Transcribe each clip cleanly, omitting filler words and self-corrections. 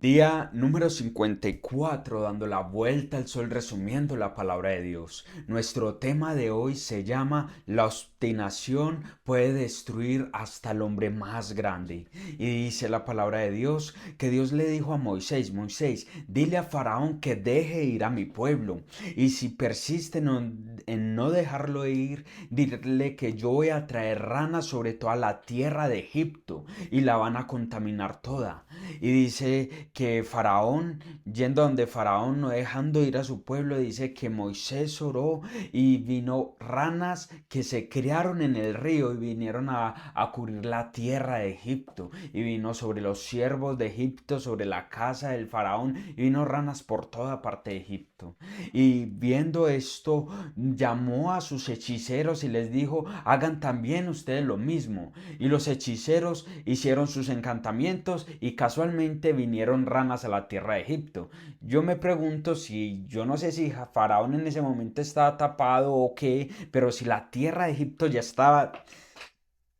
Día número 54, dando la vuelta al sol, resumiendo la palabra de Dios. Nuestro tema de hoy se llama La obstinación puede destruir hasta el hombre más grande. Y dice la palabra de Dios que Dios le dijo a Moisés: Moisés, dile a Faraón que deje ir a mi pueblo. Y si persiste en no dejarlo ir, dile que yo voy a traer ranas sobre toda la tierra de Egipto y la van a contaminar toda. Y dice que Faraón, yendo donde Faraón, no dejando ir a su pueblo, dice que Moisés oró y vino ranas que se criaron en el río y vinieron a cubrir la tierra de Egipto. Y vino sobre los siervos de Egipto, sobre la casa del Faraón, y vino ranas por toda parte de Egipto. Y viendo esto, llamó a sus hechiceros y les dijo: hagan también ustedes lo mismo. Y los hechiceros hicieron sus encantamientos y casualmente vinieron ranas a la tierra de Egipto. Yo me pregunto, si yo no sé si Faraón en ese momento estaba tapado o qué, pero si la tierra de Egipto ya estaba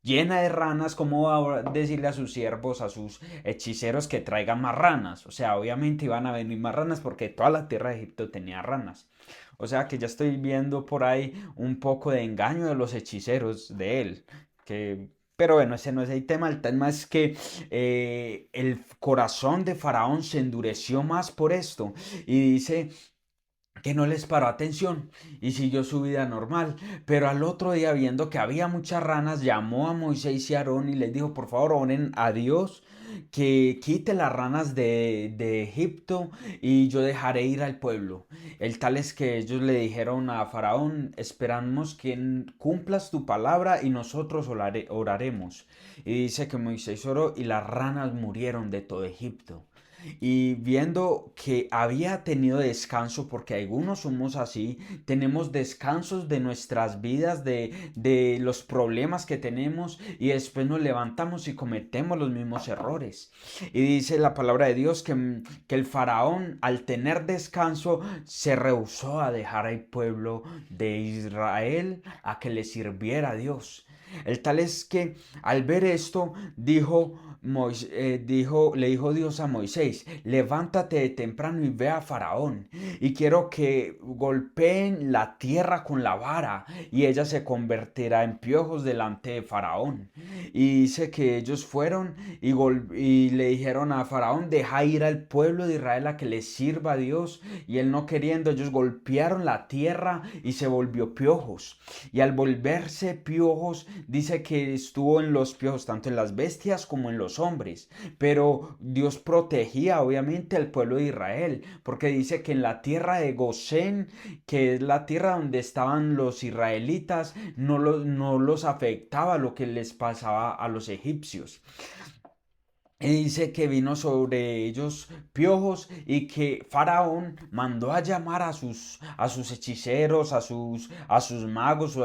llena de ranas, ¿cómo va a decirle a sus siervos, a sus hechiceros, que traigan más ranas? O sea, obviamente iban a venir más ranas porque toda la tierra de Egipto tenía ranas. O sea que ya estoy viendo por ahí un poco de engaño de los hechiceros de él. Pero bueno, ese no es el tema. El tema es que el corazón de Faraón se endureció más por esto. Y dice que no les paró atención y siguió su vida normal. Pero al otro día, viendo que había muchas ranas, llamó a Moisés y a Aarón y les dijo: por favor, oren a Dios que quite las ranas de Egipto y yo dejaré ir al pueblo. El tal es que ellos le dijeron a Faraón: esperamos que cumplas tu palabra y nosotros oraremos. Y dice que Moisés oró y las ranas murieron de todo Egipto. Y viendo que había tenido descanso, porque algunos somos así, tenemos descansos de nuestras vidas, de los problemas que tenemos, y después nos levantamos y cometemos los mismos errores. Y dice la palabra de Dios que el faraón, al tener descanso, se rehusó a dejar al pueblo de Israel a que le sirviera a Dios. El tal es que al ver esto, le dijo Dios a Moisés: levántate de temprano y ve a Faraón, y quiero que golpeen la tierra con la vara, y ella se convertirá en piojos delante de Faraón. Y dice que ellos fueron y le dijeron a Faraón: deja ir al pueblo de Israel a que le sirva a Dios. Y él no queriendo, ellos golpearon la tierra y se volvió piojos. Y al volverse piojos, dice que estuvo en los piojos tanto en las bestias como en los hombres. Pero Dios protegía obviamente al pueblo de Israel, porque dice que en la tierra de Gosén, que es la tierra donde estaban los israelitas, no los afectaba lo que les pasaba a los egipcios. Y dice que vino sobre ellos piojos y que Faraón mandó a llamar a sus hechiceros, a sus magos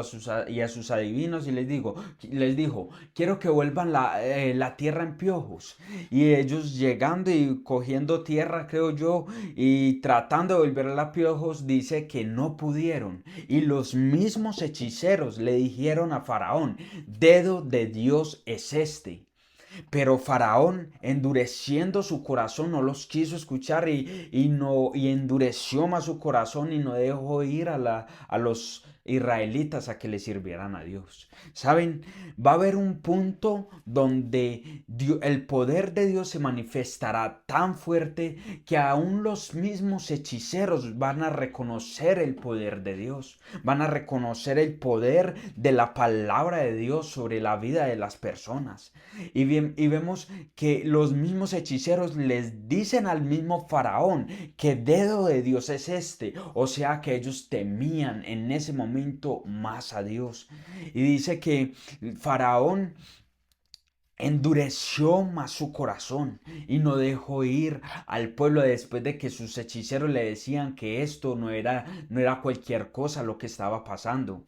y a sus adivinos, y les dijo: quiero que vuelvan la tierra en piojos. Y ellos llegando y cogiendo tierra, creo yo, y tratando de volverla a piojos, dice que no pudieron. Y los mismos hechiceros le dijeron a Faraón: dedo de Dios es este. Pero Faraón, endureciendo su corazón, no los quiso escuchar y endureció más su corazón y no dejó ir a los israelitas a que le sirvieran a Dios. ¿Saben? Va a haber un punto donde el poder de Dios se manifestará tan fuerte que aún los mismos hechiceros van a reconocer el poder de Dios. Van a reconocer el poder de la palabra de Dios sobre la vida de las personas. Y vemos que los mismos hechiceros les dicen al mismo Faraón que dedo de Dios es este. O sea que ellos temían en ese momento más a Dios. Y dice que Faraón endureció más su corazón y no dejó ir al pueblo después de que sus hechiceros le decían que esto no era cualquier cosa lo que estaba pasando.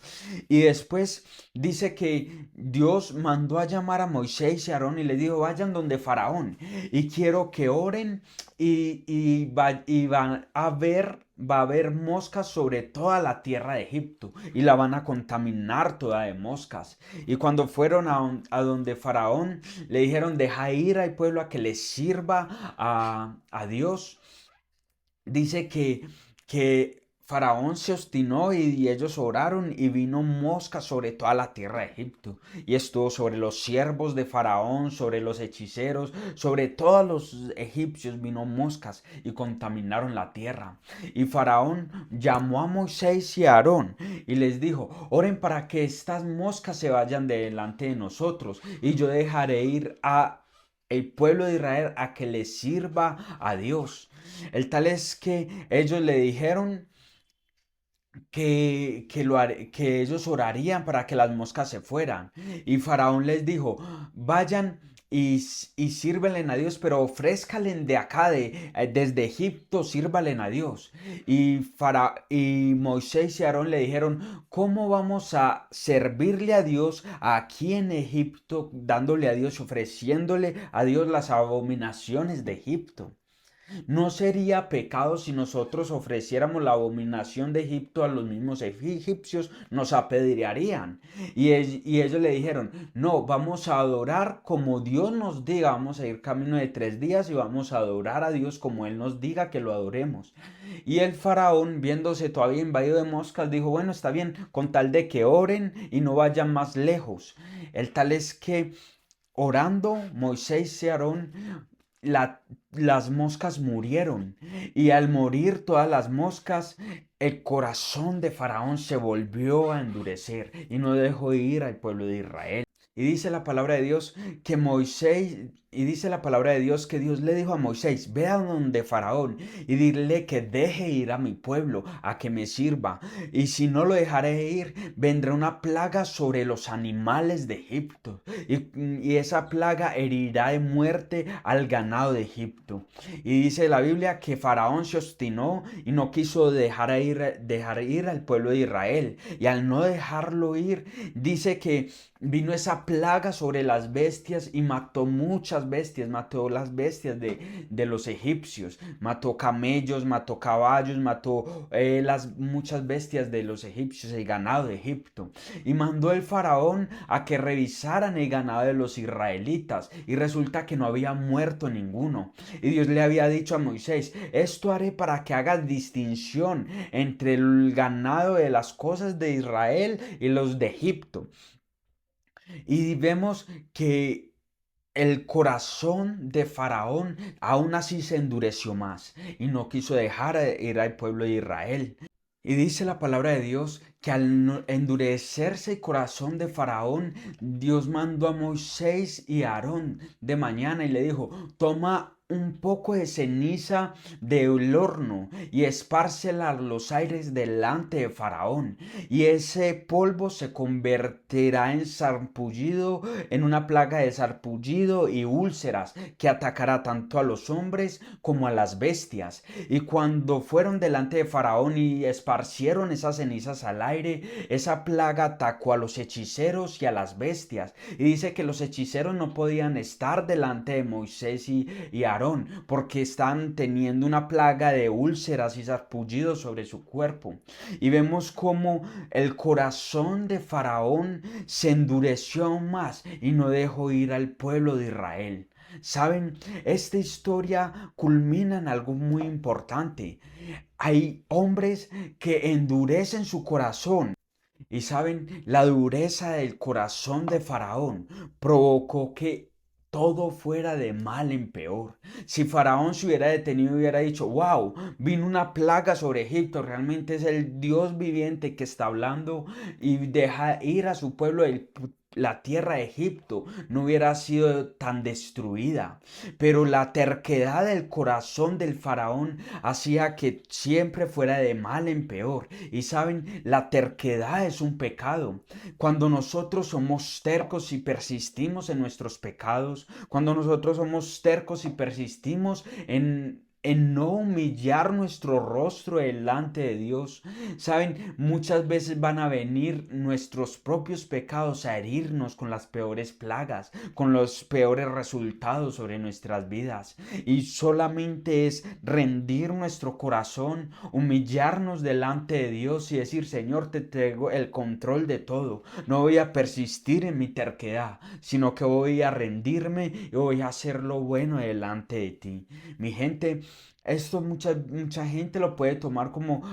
Y después dice que Dios mandó a llamar a Moisés y a Aarón y le dijo: vayan donde Faraón y quiero que oren y van a ver va a haber moscas sobre toda la tierra de Egipto y la van a contaminar toda de moscas. Y cuando fueron a donde Faraón, le dijeron, deja ir al pueblo a que le sirva a Dios. Dice que Faraón se obstinó y ellos oraron y vino mosca sobre toda la tierra de Egipto. Y estuvo sobre los siervos de Faraón, sobre los hechiceros, sobre todos los egipcios vino moscas y contaminaron la tierra. Y Faraón llamó a Moisés y a Aarón y les dijo, oren para que estas moscas se vayan delante de nosotros y yo dejaré ir a el pueblo de Israel a que le sirva a Dios. El tal es que ellos le dijeron que ellos orarían para que las moscas se fueran. Y Faraón les dijo, vayan y sírvenle a Dios, pero ofrézcalen de acá, desde Egipto, sírvalen a Dios. Y Moisés y Aarón le dijeron, ¿cómo vamos a servirle a Dios aquí en Egipto, dándole a Dios, ofreciéndole a Dios las abominaciones de Egipto? ¿No sería pecado si nosotros ofreciéramos la abominación de Egipto a los mismos egipcios? Nos apedrearían. Y ellos le dijeron, no, vamos a adorar como Dios nos diga, vamos a ir camino de 3 días y vamos a adorar a Dios como Él nos diga que lo adoremos. Y el faraón, viéndose todavía invadido de moscas, dijo, bueno, está bien, con tal de que oren y no vayan más lejos. El tal es que orando, Moisés y Aarón las moscas murieron y al morir todas las moscas, el corazón de Faraón se volvió a endurecer y no dejó ir al pueblo de Israel. Y dice la palabra de Dios que dice la palabra de Dios que Dios le dijo a Moisés, ve a donde Faraón y dile que deje ir a mi pueblo, a que me sirva. Y si no lo dejaré ir, vendrá una plaga sobre los animales de Egipto. Y esa plaga herirá de muerte al ganado de Egipto. Y dice la Biblia que Faraón se obstinó y no quiso dejar ir al pueblo de Israel. Y al no dejarlo ir, dice que vino esa plaga sobre las bestias y mató muchas bestias, mató las bestias de los egipcios, mató camellos, mató caballos, mató las muchas bestias de los egipcios, el ganado de Egipto. Y mandó el faraón a que revisaran el ganado de los israelitas y resulta que no había muerto ninguno. Y Dios le había dicho a Moisés, esto haré para que hagas distinción entre el ganado de las cosas de Israel y los de Egipto. Y vemos que el corazón de Faraón aún así se endureció más y no quiso dejar ir al pueblo de Israel. Y dice la palabra de Dios que al endurecerse el corazón de Faraón, Dios mandó a Moisés y a Aarón de mañana y le dijo, toma un poco de ceniza del horno y espárcela a los aires delante de Faraón. Y ese polvo se convertirá en sarpullido, en una plaga de sarpullido y úlceras que atacará tanto a los hombres como a las bestias. Y cuando fueron delante de Faraón y esparcieron esas cenizas al aire, esa plaga atacó a los hechiceros y a las bestias. Y dice que los hechiceros no podían estar delante de Moisés y Aarón porque están teniendo una plaga de úlceras y sarpullidos sobre su cuerpo. Y vemos cómo el corazón de Faraón se endureció aún más y no dejó ir al pueblo de Israel. Saben, esta historia culmina en algo muy importante. Hay hombres que endurecen su corazón. Y saben, la dureza del corazón de Faraón provocó que todo fuera de mal en peor. Si Faraón se hubiera detenido y hubiera dicho, wow, vino una plaga sobre Egipto, realmente es el Dios viviente que está hablando y deja ir a su pueblo, la tierra de Egipto no hubiera sido tan destruida. Pero la terquedad del corazón del faraón hacía que siempre fuera de mal en peor. Y saben, la terquedad es un pecado. Cuando nosotros somos tercos y persistimos en nuestros pecados, cuando nosotros somos tercos y persistimos en no humillar nuestro rostro delante de Dios. Saben, muchas veces van a venir nuestros propios pecados a herirnos con las peores plagas, con los peores resultados sobre nuestras vidas. Y solamente es rendir nuestro corazón, humillarnos delante de Dios y decir: Señor, te traigo el control de todo. No voy a persistir en mi terquedad, sino que voy a rendirme y voy a hacer lo bueno delante de ti. Mi gente, esto mucha gente lo puede tomar como: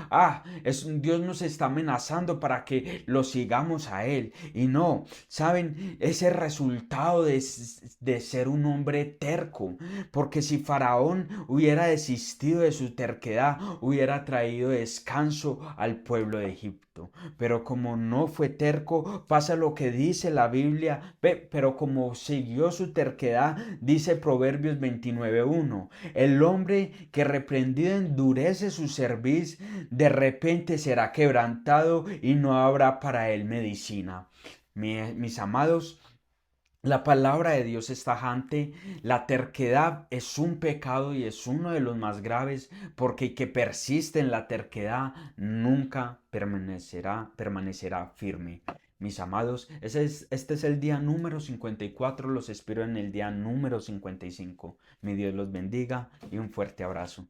Dios nos está amenazando para que lo sigamos a Él. Y no, saben, es el resultado de ser un hombre terco. Porque si Faraón hubiera desistido de su terquedad, hubiera traído descanso al pueblo de Egipto. Pero como no fue terco, pasa lo que dice la Biblia. Pero como siguió su terquedad, dice Proverbios 29:1: el hombre que reprendido endurece su cerviz, de repente será quebrantado y no habrá para él medicina. Mis amados, la palabra de Dios es tajante: la terquedad es un pecado y es uno de los más graves, porque el que persiste en la terquedad nunca permanecerá firme. Mis amados, este es el día número 54, los espero en el día número 55. Mi Dios los bendiga y un fuerte abrazo.